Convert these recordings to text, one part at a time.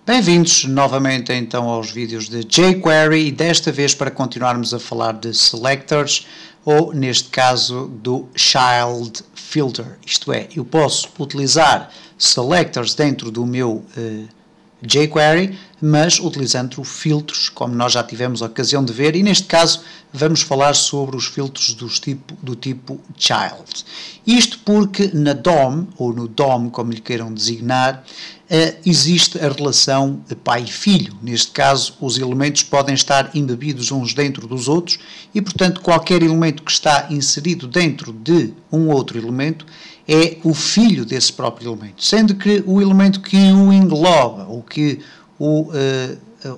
Bem-vindos novamente então aos vídeos de jQuery e desta vez para continuarmos a falar de selectors ou neste caso do child filter, isto é, eu posso utilizar selectors dentro do meu jQuery, mas utilizando filtros, como nós já tivemos a ocasião de ver, e neste caso vamos falar sobre os filtros do tipo child. Isto porque na DOM, ou no DOM, como lhe queiram designar, existe a relação pai e filho. Neste caso, os elementos podem estar embebidos uns dentro dos outros e, portanto, qualquer elemento que está inserido dentro de um outro elemento é o filho desse próprio elemento, sendo que o elemento que o engloba, ou que o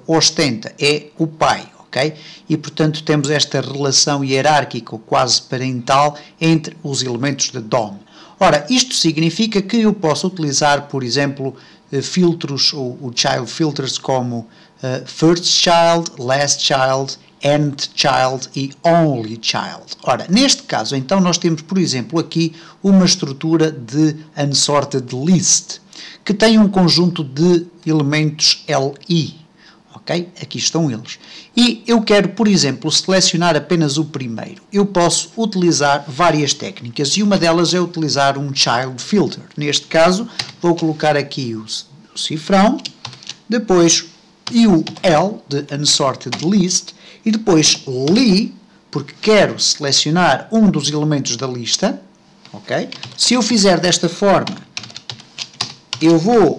ostenta, é o pai, ok? E, portanto, temos esta relação hierárquica, ou quase parental, entre os elementos da DOM. Ora, isto significa que eu posso utilizar, por exemplo, filtros, ou child filters como first child, last child, end child e only child. Ora, neste caso, então, nós temos, por exemplo, aqui uma estrutura de unsorted list, que tem um conjunto de elementos li, ok? Aqui estão eles. E eu quero, por exemplo, selecionar apenas o primeiro. Eu posso utilizar várias técnicas e uma delas é utilizar um child filter. Neste caso, vou colocar aqui o cifrão, depois o L de unsorted list e depois li, porque quero selecionar um dos elementos da lista, ok? Se eu fizer desta forma, eu vou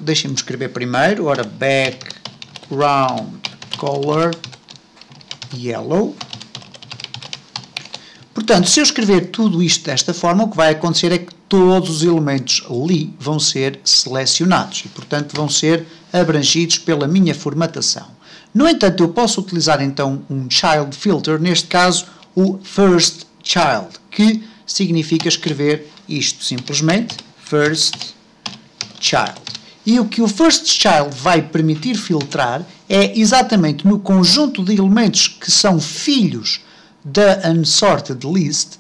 deixem-me escrever primeiro, ora, background color yellow. Portanto, se eu escrever tudo isto desta forma, o que vai acontecer é que todos os elementos li vão ser selecionados e, portanto, vão ser abrangidos pela minha formatação. No entanto, eu posso utilizar então um child filter, neste caso o first child, que significa escrever isto simplesmente, first child. E o que o first child vai permitir filtrar é exatamente no conjunto de elementos que são filhos da unsorted list,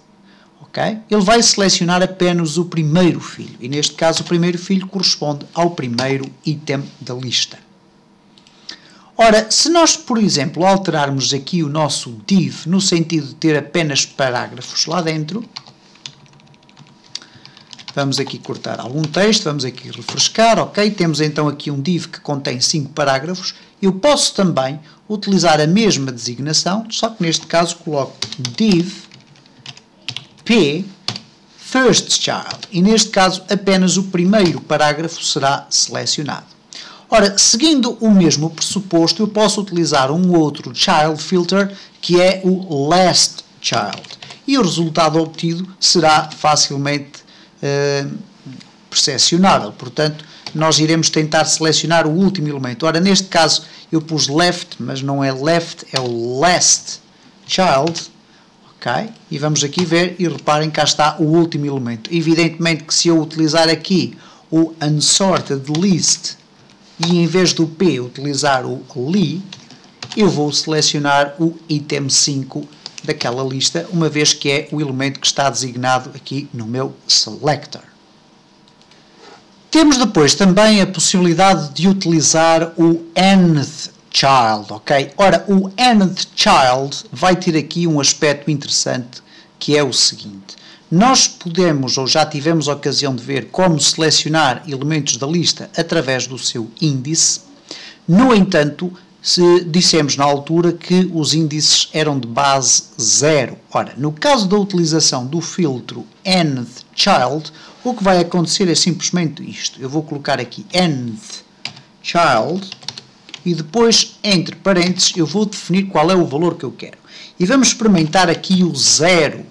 ok? Ele vai selecionar apenas o primeiro filho, e neste caso o primeiro filho corresponde ao primeiro item da lista. Ora, se nós, por exemplo, alterarmos aqui o nosso div no sentido de ter apenas parágrafos lá dentro, vamos aqui cortar algum texto, vamos aqui refrescar, ok? Temos então aqui um div que contém 5 parágrafos. Eu posso também utilizar a mesma designação, só que neste caso coloco div p first child. E neste caso apenas o primeiro parágrafo será selecionado. Ora, seguindo o mesmo pressuposto, eu posso utilizar um outro child filter que é o last child. E o resultado obtido será facilmente percepcionável, portanto nós iremos tentar selecionar o último elemento. Ora, neste caso eu pus left, mas não é left, é o last child, ok? E vamos aqui ver e reparem que cá está o último elemento. Evidentemente que se eu utilizar aqui o unsorted list e em vez do P utilizar o li, eu vou selecionar o item 5 daquela lista, uma vez que é o elemento que está designado aqui no meu selector. Temos depois também a possibilidade de utilizar o nth child, ok? Ora, o nth child vai ter aqui um aspecto interessante, que é o seguinte. Nós podemos, ou já tivemos a ocasião de ver, como selecionar elementos da lista através do seu índice. No entanto, se dissemos na altura que os índices eram de base 0. Ora, no caso da utilização do filtro nth child, o que vai acontecer é simplesmente isto. Eu vou colocar aqui nth child e depois, entre parênteses, eu vou definir qual é o valor que eu quero. E vamos experimentar aqui o 0.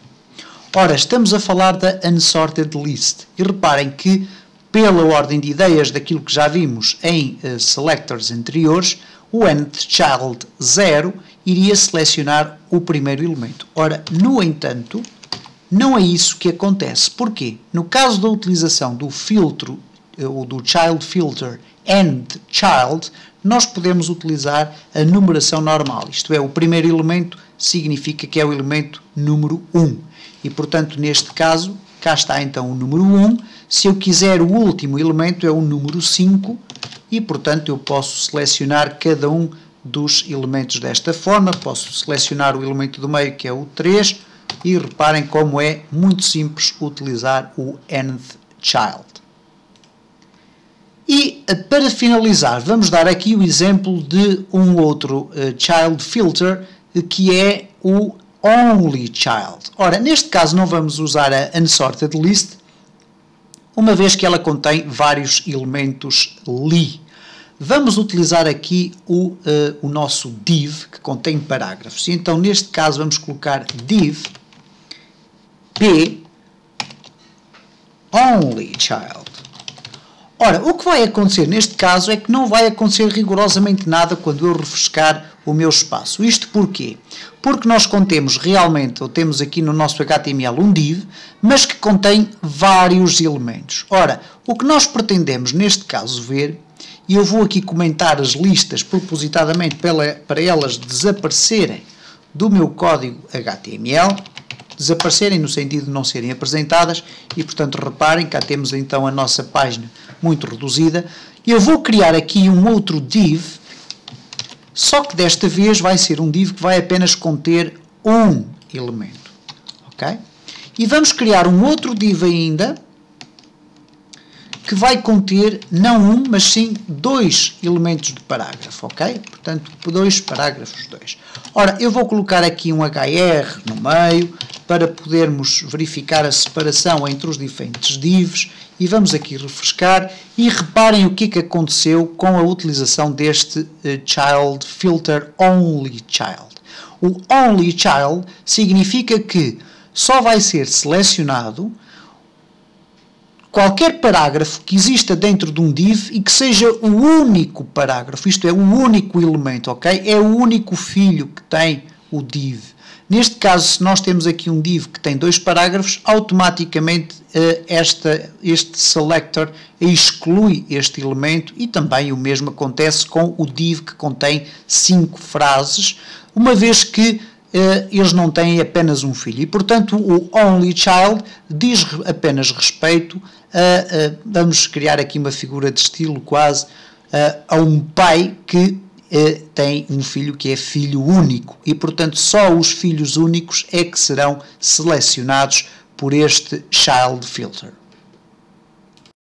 Ora, estamos a falar da unsorted list. E reparem que, pela ordem de ideias daquilo que já vimos em selectors anteriores, o nth child 0 iria selecionar o primeiro elemento. Ora, no entanto, não é isso que acontece. Porquê? No caso da utilização do filtro, ou do child filter end child, nós podemos utilizar a numeração normal. Isto é, o primeiro elemento significa que é o elemento número 1. E, portanto, neste caso, cá está então o número 1, se eu quiser o último elemento é o número 5 e portanto eu posso selecionar cada um dos elementos desta forma, posso selecionar o elemento do meio que é o 3 e reparem como é muito simples utilizar o nth child. E para finalizar vamos dar aqui o exemplo de um outro child filter que é o only child. Ora, neste caso não vamos usar a unsorted list, uma vez que ela contém vários elementos li. Vamos utilizar aqui o nosso div, que contém parágrafos. Então, neste caso, vamos colocar div p only child. Ora, o que vai acontecer neste caso é que não vai acontecer rigorosamente nada quando eu refrescar o meu espaço. Isto porquê? Porque nós contemos realmente, ou temos aqui no nosso HTML um div, mas que contém vários elementos. Ora, o que nós pretendemos neste caso ver, e eu vou aqui comentar as listas propositadamente para elas desaparecerem do meu código HTML, desaparecerem no sentido de não serem apresentadas, e portanto reparem, cá temos então a nossa página muito reduzida. Eu vou criar aqui um outro div, só que desta vez vai ser um div que vai apenas conter um elemento, ok? E vamos criar um outro div ainda, que vai conter não um, mas sim 2 elementos de parágrafo, ok? Portanto, 2 parágrafos 2. Ora, eu vou colocar aqui um HR no meio, para podermos verificar a separação entre os diferentes divs, e vamos aqui refrescar, e reparem o que aconteceu com a utilização deste child filter only child. O only child significa que só vai ser selecionado qualquer parágrafo que exista dentro de um div e que seja o único parágrafo, isto é, o único elemento, ok? É o único filho que tem o div. Neste caso, se nós temos aqui um div que tem 2 parágrafos, automaticamente este selector exclui este elemento, e também o mesmo acontece com o div que contém 5 frases, uma vez que eles não têm apenas um filho. E, portanto, o only child diz apenas respeito vamos criar aqui uma figura de estilo quase, a um pai que tem um filho que é filho único, e portanto só os filhos únicos é que serão selecionados por este child filter.